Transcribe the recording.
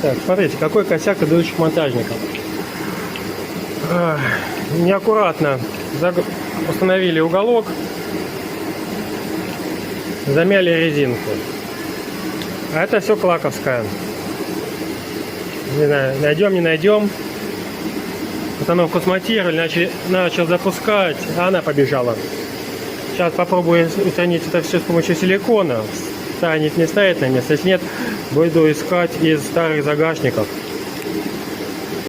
Так, смотрите, какой косяк предыдущих монтажников. Неаккуратно установили уголок, замяли резинку. А это все клаковская. Не знаю, найдем, не найдем. Установку смонтировали, начал запускать, а она побежала. Сейчас попробую устранить это все с помощью силикона. Станет, не станет на место. Если нет, буду искать из старых загашников.